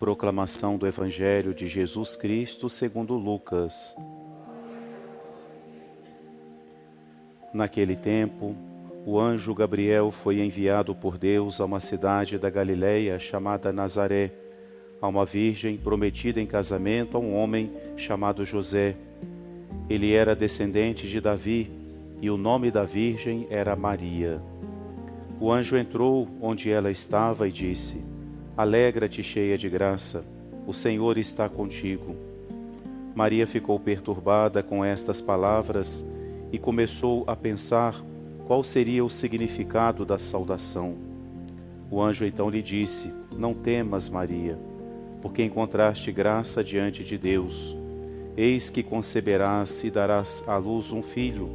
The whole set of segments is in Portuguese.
Proclamação do Evangelho de Jesus Cristo segundo Lucas. Naquele tempo, o anjo Gabriel foi enviado por Deus a uma cidade da Galileia chamada Nazaré, a uma virgem prometida em casamento a um homem chamado José. Ele era descendente de Davi e o nome da virgem era Maria. O anjo entrou onde ela estava e disse: Alegra-te, cheia de graça, o Senhor está contigo. Maria ficou perturbada com estas palavras e começou a pensar qual seria o significado da saudação. O anjo então lhe disse: Não temas, Maria, porque encontraste graça diante de Deus. Eis que conceberás e darás à luz um filho,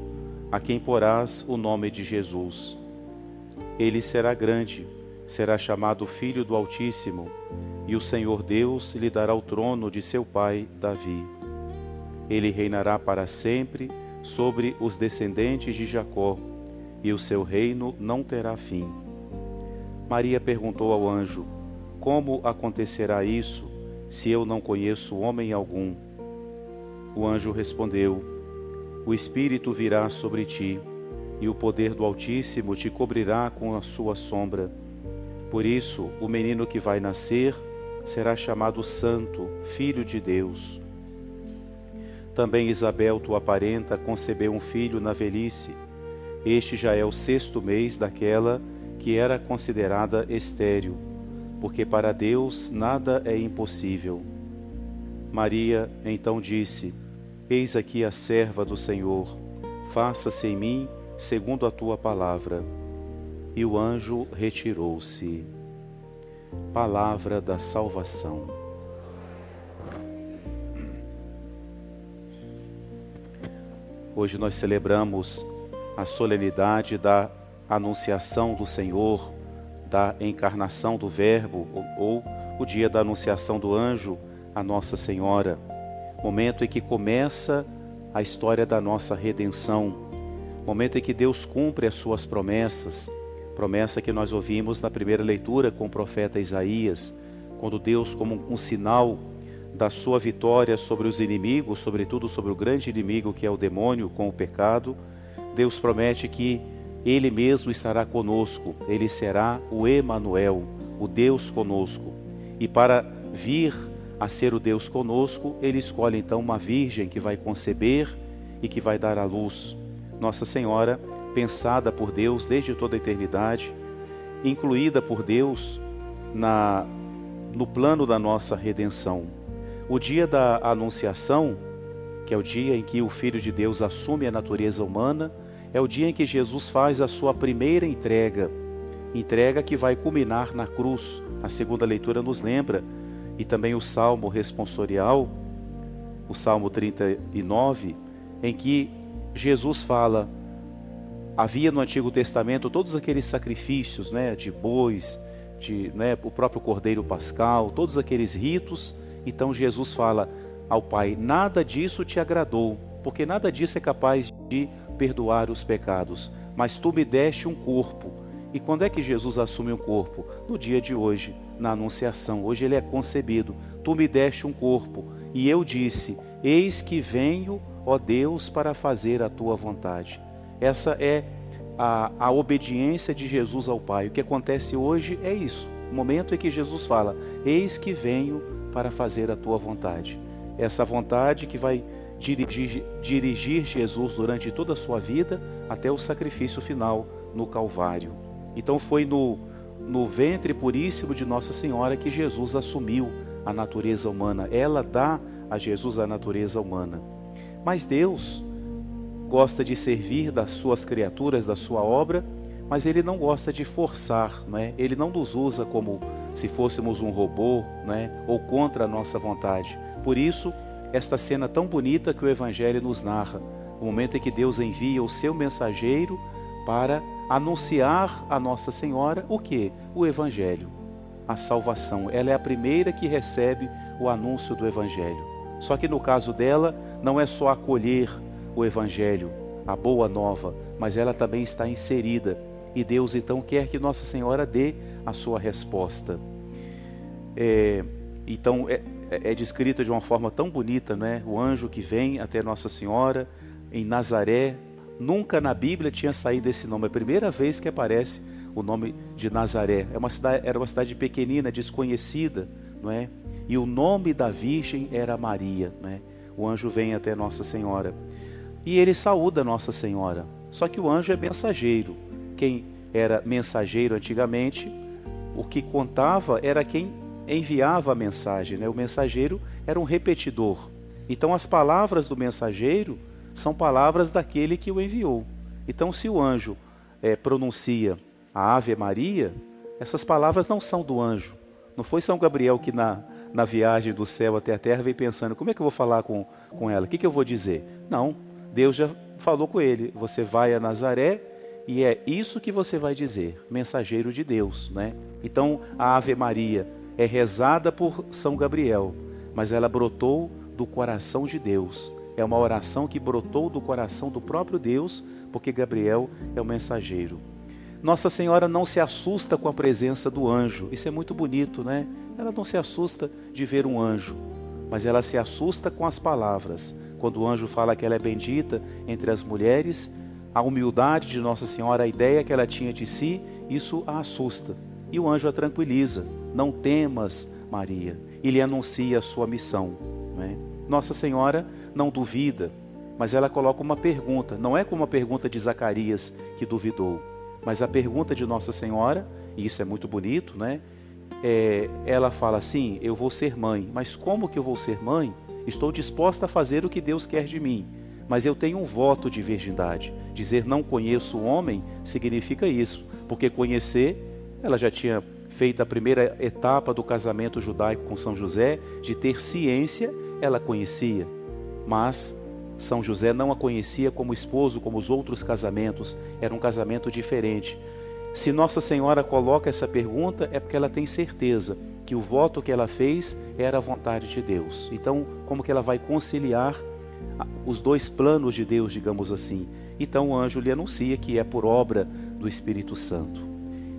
a quem porás o nome de Jesus. Ele será grande, será chamado Filho do Altíssimo, e o Senhor Deus lhe dará o trono de seu pai Davi. Ele reinará para sempre sobre os descendentes de Jacó, e o seu reino não terá fim. Maria perguntou ao anjo: Como acontecerá isso, se eu não conheço homem algum? O anjo respondeu: O Espírito virá sobre ti, e o poder do Altíssimo te cobrirá com a sua sombra. Por isso, o menino que vai nascer será chamado Santo, Filho de Deus. Também Isabel, tua parenta, concebeu um filho na velhice. Este já é o 6º mês daquela que era considerada estéril, porque para Deus nada é impossível. Maria então disse: Eis aqui a serva do Senhor, faça-se em mim segundo a tua palavra. E o anjo retirou-se. Palavra da salvação. Hoje nós celebramos a solenidade da Anunciação do Senhor, da encarnação do Verbo, ou o dia da Anunciação do Anjo a Nossa Senhora, momento em que começa a história da nossa redenção, momento em que Deus cumpre as suas promessas, promessa que nós ouvimos na primeira leitura com o profeta Isaías, quando Deus, como um sinal da sua vitória sobre os inimigos, sobretudo sobre o grande inimigo que é o demônio com o pecado, Deus promete que Ele mesmo estará conosco, Ele será o Emanuel, o Deus conosco. E para vir a ser o Deus conosco, Ele escolhe então uma virgem que vai conceber e que vai dar à luz. Nossa Senhora, pensada por Deus desde toda a eternidade, incluída por Deus no plano da nossa redenção. O dia da Anunciação, que é o dia em que o Filho de Deus assume a natureza humana, é o dia em que Jesus faz a sua primeira entrega que vai culminar na cruz. A segunda leitura nos lembra, e também o Salmo responsorial, o Salmo 39, em que Jesus fala: havia no Antigo Testamento todos aqueles sacrifícios, de bois, o próprio Cordeiro Pascal, todos aqueles ritos. Então Jesus fala ao Pai: nada disso te agradou, porque nada disso é capaz de perdoar os pecados, mas tu me deste um corpo. E quando é que Jesus assume um corpo? No dia de hoje, na Anunciação. Hoje ele é concebido. Tu me deste um corpo, e eu disse: eis que venho, ó Deus, para fazer a tua vontade. Essa é a obediência de Jesus ao Pai. O que acontece hoje é isso, o momento em que Jesus fala: eis que venho para fazer a tua vontade. Essa vontade que vai dirigir Jesus durante toda a sua vida até o sacrifício final no Calvário. Então foi no ventre puríssimo de Nossa Senhora que Jesus assumiu a natureza humana. Ela dá a Jesus a natureza humana. Mas Deus gosta de servir das suas criaturas, da sua obra, mas Ele não gosta de forçar, Ele não nos usa como se fôssemos um robô, ou contra a nossa vontade. Por isso, esta cena tão bonita que o Evangelho nos narra, o momento em que Deus envia o seu mensageiro para anunciar a Nossa Senhora o quê? O Evangelho, a salvação. Ela é a primeira que recebe o anúncio do Evangelho. Só que no caso dela, não é só acolher o Evangelho, a boa nova, mas ela também está inserida. E Deus então quer que Nossa Senhora dê a sua resposta. Então é descrita de uma forma tão bonita, né? O anjo que vem até Nossa Senhora em Nazaré. Nunca na Bíblia tinha saído esse nome. É a primeira vez que aparece o nome de Nazaré. Era uma cidade pequenina, desconhecida, não é? E o nome da Virgem era Maria, né? O anjo vem até Nossa Senhora e ele saúda Nossa Senhora. Só que o anjo é mensageiro. Quem era mensageiro antigamente, o que contava era quem enviava a mensagem, né? O mensageiro era um repetidor. Então as palavras do mensageiro são palavras daquele que o enviou. Então se o anjo pronuncia a Ave Maria, essas palavras não são do anjo. Não foi São Gabriel que na viagem do céu até a terra veio pensando, como é que eu vou falar com ela? O que eu vou dizer? Não, Deus já falou com ele, você vai a Nazaré e é isso que você vai dizer, mensageiro de Deus, né? Então a Ave Maria é rezada por São Gabriel, mas ela brotou do coração de Deus. É uma oração que brotou do coração do próprio Deus, porque Gabriel é o mensageiro. Nossa Senhora não se assusta com a presença do anjo. Isso é muito bonito, né? Ela não se assusta de ver um anjo, mas ela se assusta com as palavras. Quando o anjo fala que ela é bendita entre as mulheres, a humildade de Nossa Senhora, a ideia que ela tinha de si, isso a assusta. E o anjo a tranquiliza. Não temas, Maria. E lhe anuncia a sua missão, né? Nossa Senhora não duvida, mas ela coloca uma pergunta. Não é como a pergunta de Zacarias que duvidou, mas a pergunta de Nossa Senhora, e isso é muito bonito, né? Ela fala assim, eu vou ser mãe, mas como que eu vou ser mãe? Estou disposta a fazer o que Deus quer de mim, mas eu tenho um voto de virgindade. Dizer não conheço o homem significa isso, porque conhecer, ela já tinha feito a primeira etapa do casamento judaico com São José, de ter ciência, ela conhecia, mas São José não a conhecia como esposo, como os outros casamentos, era um casamento diferente. Se Nossa Senhora coloca essa pergunta, é porque ela tem certeza que o voto que ela fez era a vontade de Deus. Então, como que ela vai conciliar os dois planos de Deus, digamos assim? Então o anjo lhe anuncia que é por obra do Espírito Santo.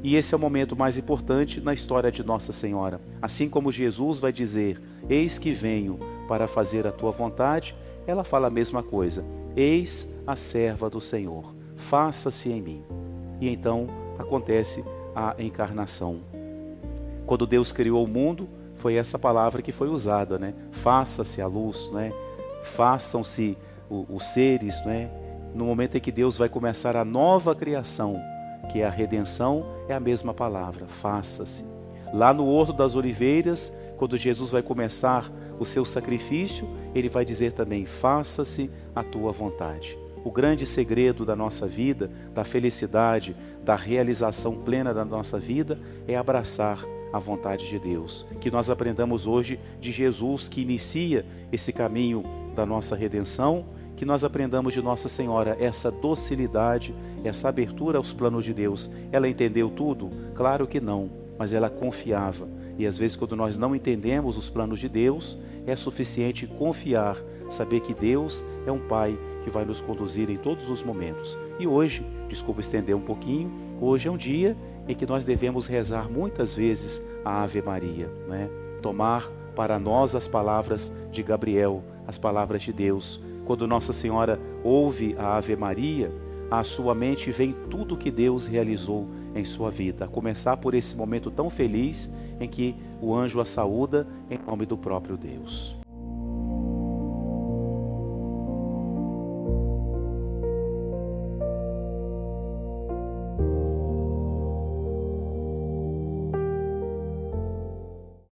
E esse é o momento mais importante na história de Nossa Senhora. Assim como Jesus vai dizer, eis que venho para fazer a tua vontade, ela fala a mesma coisa. Eis a serva do Senhor, faça-se em mim. E então acontece a encarnação. Quando Deus criou o mundo, foi essa palavra que foi usada, né? Faça-se a luz, né? Façam-se os seres, né? No momento em que Deus vai começar a nova criação, que é a redenção, é a mesma palavra, faça-se. Lá no Horto das Oliveiras, quando Jesus vai começar o seu sacrifício, ele vai dizer também, faça-se a tua vontade. O grande segredo da nossa vida, da felicidade, da realização plena da nossa vida, é abraçar a vontade de Deus. Que nós aprendamos hoje de Jesus, que inicia esse caminho da nossa redenção, que nós aprendamos de Nossa Senhora essa docilidade, essa abertura aos planos de Deus. Ela entendeu tudo? Claro que não, mas ela confiava. E às vezes quando nós não entendemos os planos de Deus, é suficiente confiar, saber que Deus é um Pai que vai nos conduzir em todos os momentos. E hoje, desculpa estender um pouquinho, hoje é um dia em que nós devemos rezar muitas vezes a Ave Maria, né? Tomar para nós as palavras de Gabriel, as palavras de Deus. Quando Nossa Senhora ouve a Ave Maria, à sua mente vem tudo que Deus realizou em sua vida, a começar por esse momento tão feliz em que o anjo a saúda em nome do próprio Deus.